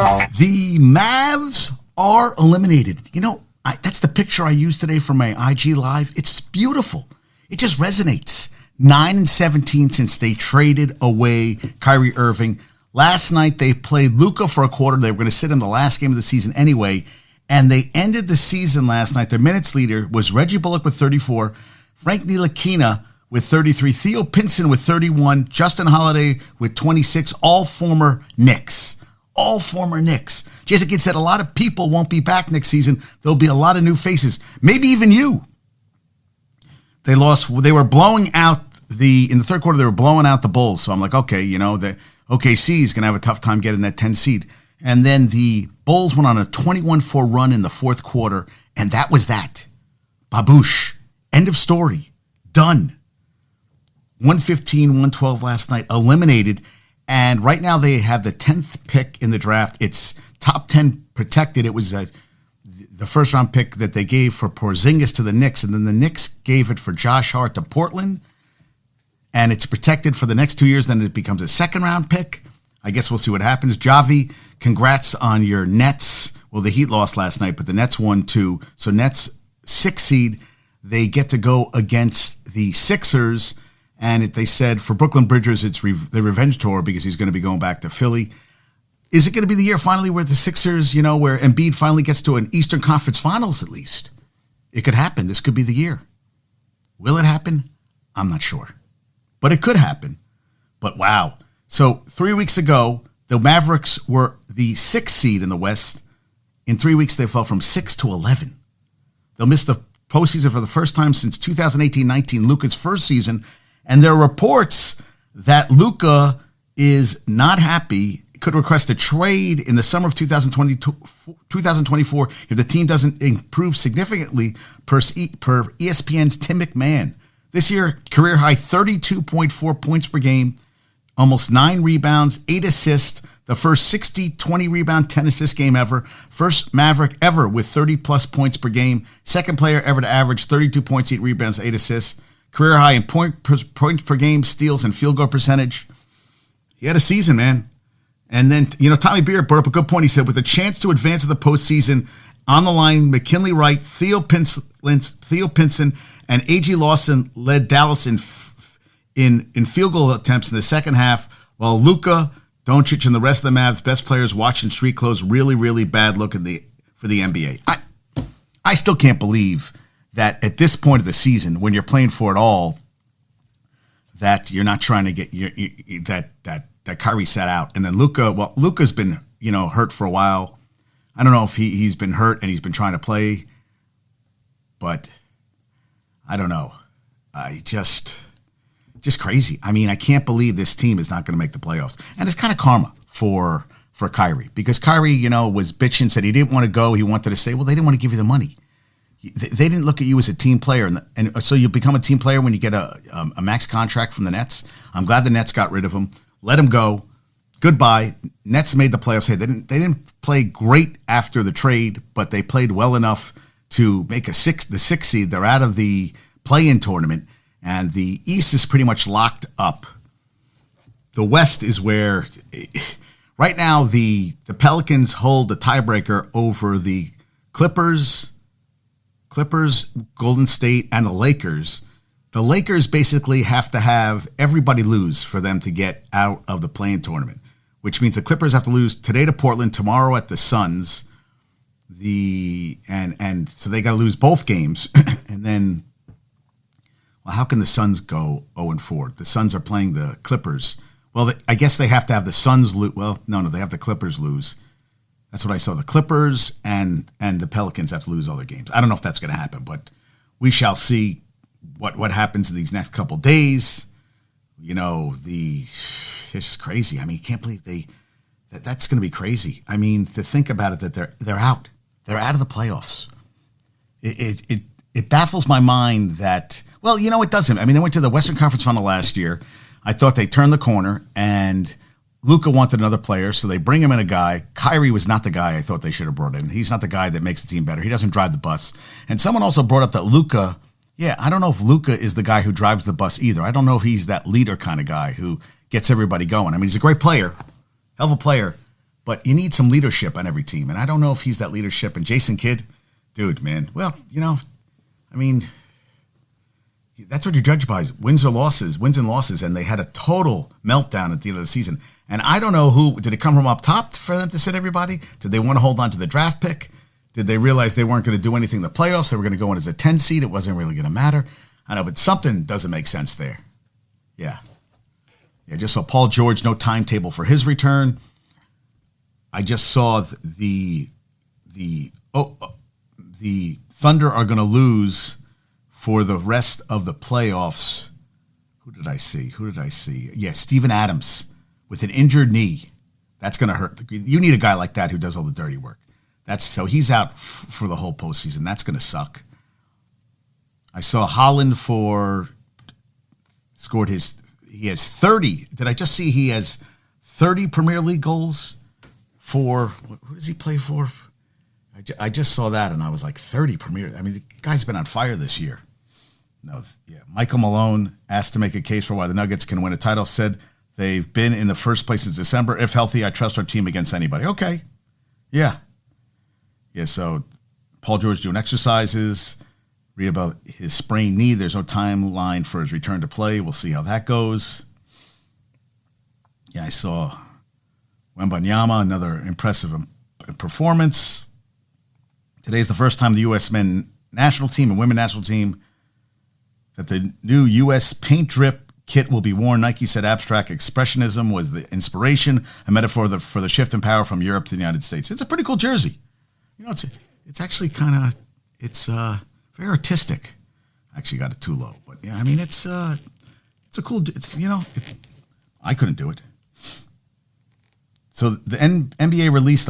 The Mavs are eliminated. You know, that's the picture I used today for my IG Live. It's beautiful. It just resonates. 9-17 since they traded away Kyrie Irving. Last night they played Luka for a quarter. They were going to sit in the last game of the season anyway. And they ended the season last night. Their minutes leader was Reggie Bullock with 34, Frank Ntilikina with 33, Theo Pinson with 31, Justin Holiday with 26, all former Knicks. All former Knicks. Jason Kidd said a lot of people won't be back next season. There'll be a lot of new faces. Maybe even you. They lost. They were blowing out in the third quarter, they were blowing out the Bulls. So I'm like, okay, the OKC is going to have a tough time getting that 10 seed. And then the Bulls went on a 21-4 run in the fourth quarter, and that was that. Baboosh. End of story. Done. 115-112 last night. Eliminated. And right now they have the 10th pick in the draft. It's top 10 protected. It was the first round pick that they gave for Porzingis to the Knicks, and then the Knicks gave it for Josh Hart to Portland. And it's protected for the next 2 years. Then it becomes a second round pick. I guess we'll see what happens. Javi, congrats on your Nets. Well, the Heat lost last night, but the Nets won too. So Nets 6 seed. They get to go against the Sixers. And they said for Brooklyn Bridges, it's the revenge tour because he's going to be going back to Philly. Is it going to be the year finally where the Sixers, where Embiid finally gets to an Eastern Conference Finals at least? It could happen. This could be the year. Will it happen? I'm not sure. But it could happen. But wow. So 3 weeks ago, the Mavericks were the 6th seed in the West. In 3 weeks, they fell from 6 to 11. They'll miss the postseason for the first time since 2018-19, Luka's first season. And there are reports that Luka is not happy, could request a trade in the summer of 2024 if the team doesn't improve significantly per ESPN's Tim McMahon. This year, career high 32.4 points per game, almost 9 rebounds, 8 assists, the first 60-20 rebound, 10 assist game ever, first Maverick ever with 30-plus points per game, second player ever to average 32 points, 8 rebounds, 8 assists, career high in points per game, steals, and field goal percentage. He had a season, man. And then, Tommy Beard brought up a good point. He said, with a chance to advance to the postseason on the line, McKinley Wright, Theo Pinson, and A.G. Lawson led Dallas in field goal attempts in the second half, while Luka, Doncic, and the rest of the Mavs' best players watching street clothes. Really, really bad look for the NBA. I still can't believe that at this point of the season, when you're playing for it all, that you're not trying to get that Kyrie sat out. And then Luka's been, hurt for a while. I don't know if he's been hurt and he's been trying to play, but I don't know. Just crazy. I mean, I can't believe this team is not going to make the playoffs. And it's kind of karma for Kyrie, because Kyrie, was bitching, said he didn't want to go. He wanted to say, well, they didn't want to give you the money. They didn't look at you as a team player. And so you become a team player when you get a max contract from the Nets. I'm glad the Nets got rid of him. Let him go. Goodbye. Nets made the playoffs. Hey, they didn't play great after the trade, but they played well enough to make the 6th seed. They're out of the play-in tournament, and the East is pretty much locked up. The West is where, right now, the Pelicans hold the tiebreaker over the Clippers, Golden State, and the Lakers. The Lakers basically have to have everybody lose for them to get out of the play-in tournament, which means the Clippers have to lose today to Portland, tomorrow at the Suns. And so they got to lose both games. And then, well, how can the Suns go 0-4? The Suns are playing the Clippers. Well, I guess they have to have the Suns lose. Well, no, they have the Clippers lose. That's what I saw. The Clippers and the Pelicans have to lose all their games. I don't know if that's going to happen, but we shall see what happens in these next couple days. It's just crazy. I mean, you can't believe that's going to be crazy. I mean, to think about it, that they're out. They're out of the playoffs. It baffles my mind that, well, it doesn't. I mean, they went to the Western Conference Final last year. I thought they turned the corner, and Luka wanted another player, so they bring him in a guy. Kyrie was not the guy I thought they should have brought in. He's not the guy that makes the team better. He doesn't drive the bus. And someone also brought up that Luka, I don't know if Luka is the guy who drives the bus either. I don't know if he's that leader kind of guy who gets everybody going. I mean, he's a great player, hell of a player, But you need some leadership on every team. And I don't know if he's that leadership. And Jason Kidd, dude, man. Well, I mean, that's what you're judged by, is wins and losses. And they had a total meltdown at the end of the season. And I don't know did it come from up top for them to sit everybody? Did they want to hold on to the draft pick? Did they realize they weren't going to do anything in the playoffs? They were going to go in as a 10 seed. It wasn't really going to matter. I know, but something doesn't make sense there. Yeah. Yeah, just saw Paul George, no timetable for his return. I just saw the Thunder are going to lose for the rest of the playoffs. Who did I see? Yeah, Steven Adams with an injured knee. That's going to hurt. You need a guy like that who does all the dirty work. So he's out for the whole postseason. That's going to suck. I saw Holland he has 30. Did I just see he has 30 Premier League goals for, who does he play for? I just saw that and I was like, 30 Premier. I mean, the guy's been on fire this year. No, yeah. Michael Malone asked to make a case for why the Nuggets can win a title, said they've been in the first place since December. If healthy, I trust our team against anybody. Okay. Yeah. Yeah, so Paul George doing exercises. Read about his sprained knee. There's no timeline for his return to play. We'll see how that goes. Yeah, I saw Wembanyama, another impressive performance. Today's the first time the U.S. men national team and women national team that the new U.S. paint drip kit will be worn. Nike said abstract expressionism was the inspiration, a metaphor for the shift in power from Europe to the United States. It's a pretty cool jersey. It's actually it's very artistic. I actually got it too low, but yeah, I mean, it's a cool, I couldn't do it. So the NBA released